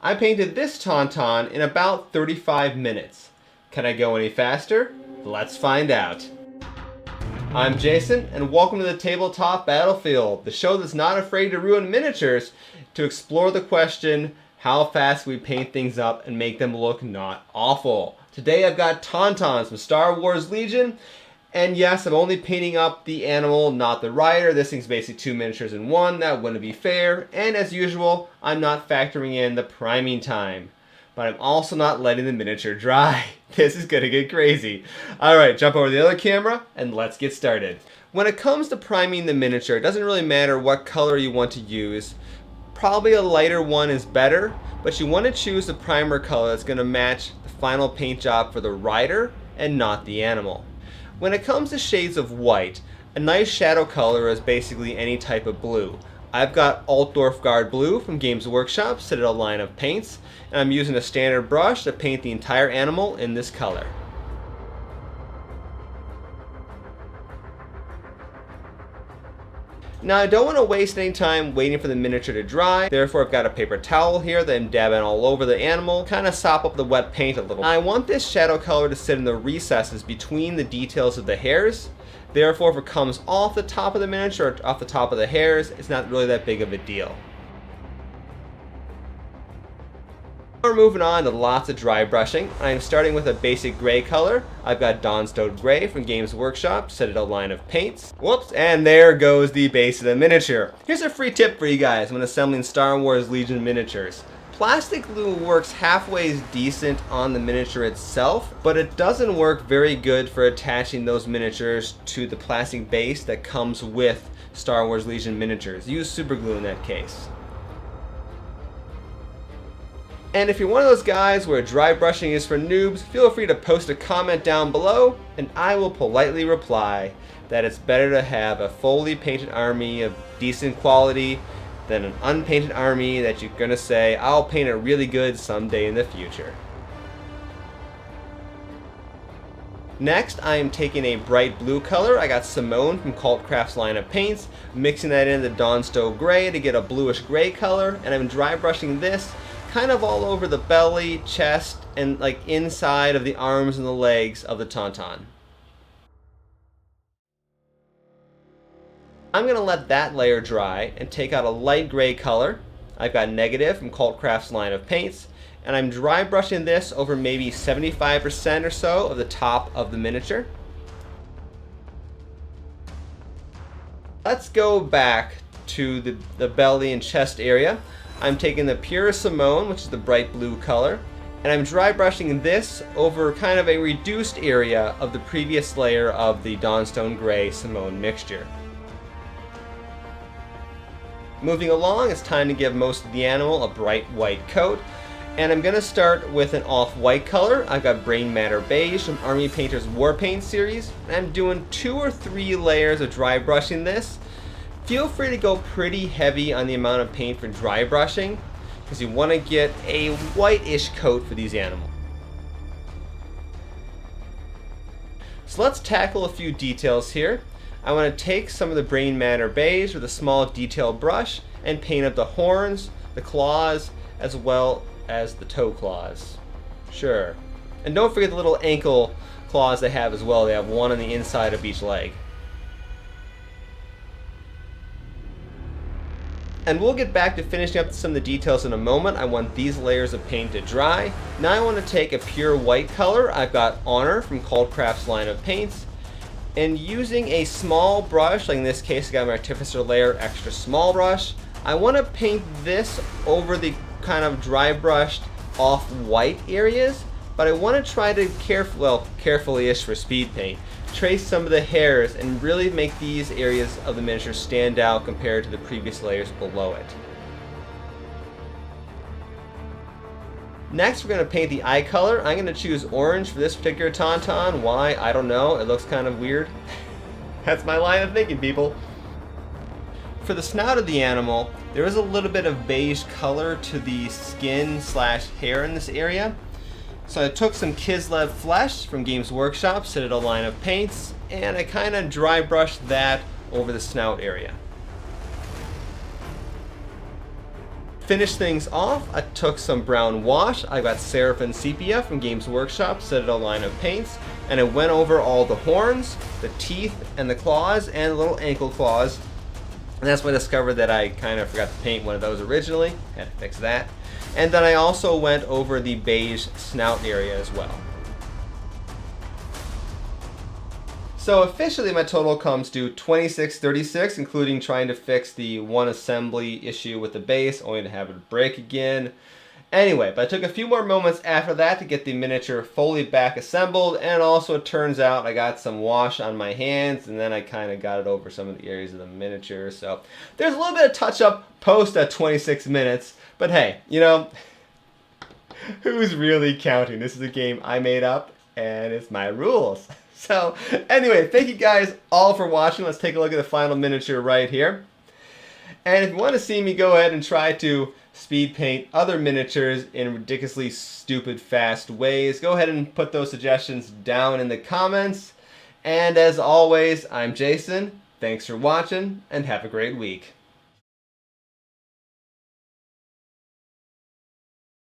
I painted this TaunTaun in about 35 minutes. Can I go any faster? Let's find out. I'm Jason, and welcome to the Tabletop Battlefield, the show that's not afraid to ruin miniatures to explore the question, how fast we paint things up and make them look not awful. Today I've got TaunTaun from Star Wars Legion, and yes, I'm only painting up the animal, not the rider. This thing's basically two miniatures in one. That wouldn't be fair. And as usual, I'm not factoring in the priming time. But I'm also not letting the miniature dry. This is gonna get crazy. Alright, jump over to the other camera and let's get started. When it comes to priming the miniature, it doesn't really matter what color you want to use. Probably a lighter one is better, but you want to choose the primer color that's gonna match the final paint job for the rider and not the animal. When it comes to shades of white, a nice shadow color is basically any type of blue. I've got Altdorf Guard Blue from Games Workshop, Citadel line of paints, and I'm using a standard brush to paint the entire animal in this color. Now I don't want to waste any time waiting for the miniature to dry, therefore I've got a paper towel here that I'm dabbing all over the animal, kind of sop up the wet paint a little. I want this shadow color to sit in the recesses between the details of the hairs, therefore if it comes off the top of the miniature or off the top of the hairs, it's not really that big of a deal. We're moving on to lots of dry brushing. I'm starting with a basic gray color. I've got Dawnstone Gray from Games Workshop, Citadel line of paints. Whoops, and there goes the base of the miniature. Here's a free tip for you guys when assembling Star Wars Legion miniatures. Plastic glue works halfway decent on the miniature itself, but it doesn't work very good for attaching those miniatures to the plastic base that comes with Star Wars Legion miniatures. Use super glue in that case. And if you're one of those guys where dry brushing is for noobs, feel free to post a comment down below, and I will politely reply that it's better to have a fully painted army of decent quality than an unpainted army that you're gonna say, I'll paint it really good someday in the future. Next, I am taking a bright blue color. I got Simone from Cultcraft's line of paints, mixing that into the Dawnstone Gray to get a bluish gray color, and I'm dry brushing this kind of all over the belly, chest, and like inside of the arms and the legs of the TaunTaun. I'm going to let that layer dry and take out a light gray color. I've got Negative from Cultcraft's line of paints, and I'm dry brushing this over maybe 75% or so of the top of the miniature. Let's go back to the belly and chest area. I'm taking the Pure Simone, which is the bright blue color, and I'm dry brushing this over kind of a reduced area of the previous layer of the Dawnstone Gray Simone mixture. Moving along, it's time to give most of the animal a bright white coat, and I'm going to start with an off-white color. I've got Brain Matter Beige from Army Painter's War Paint series, and I'm doing 2 or 3 layers of dry brushing this. Feel free to go pretty heavy on the amount of paint for dry brushing, because you want to get a whitish coat for these animals. So let's tackle a few details here. I want to take some of the Brain Matter Beige with a small detail brush and paint up the horns, the claws, as well as the toe claws. Sure. And don't forget the little ankle claws they have as well. They have one on the inside of each leg. And we'll get back to finishing up some of the details in a moment. I want these layers of paint to dry. Now I want to take a pure white color. I've got Honor from Cultcraft's line of paints. And using a small brush, like in this case I got my Artificer Layer Extra Small brush, I want to paint this over the kind of dry brushed off-white areas, but I want to try to carefully-ish for speed paint, trace some of the hairs and really make these areas of the miniature stand out compared to the previous layers below it. Next, we're going to paint the eye color. I'm going to choose orange for this particular TaunTaun. Why? I don't know. It looks kind of weird. That's my line of thinking, people. For the snout of the animal, there is a little bit of beige color to the skin slash hair in this area. So I took some Kislev Flesh from Games Workshop, Citadel line of paints, and I kind of dry brushed that over the snout area. finish things off, I took some brown wash. I got Seraphim Sepia from Games Workshop, set it a line of paints, and I went over all the horns, the teeth, and the claws, and the little ankle claws. And that's when I discovered that I kind of forgot to paint one of those originally. Had to fix that. And then I also went over the beige snout area as well. So officially my total comes to 2636, including trying to fix the one assembly issue with the base, only to have it break again. Anyway, but I took a few more moments after that to get the miniature fully back assembled, and also it turns out I got some wash on my hands, and then I kind of got it over some of the areas of the miniature. So there's a little bit of touch-up post at 26 minutes, but hey, you know, who's really counting? This is a game I made up, and it's my rules. So anyway, thank you guys all for watching. Let's take a look at the final miniature right here. And if you want to see me go ahead and try to speed paint other miniatures in ridiculously stupid fast ways, go ahead and put those suggestions down in the comments. And as always, I'm Jason. Thanks for watching, and have a great week.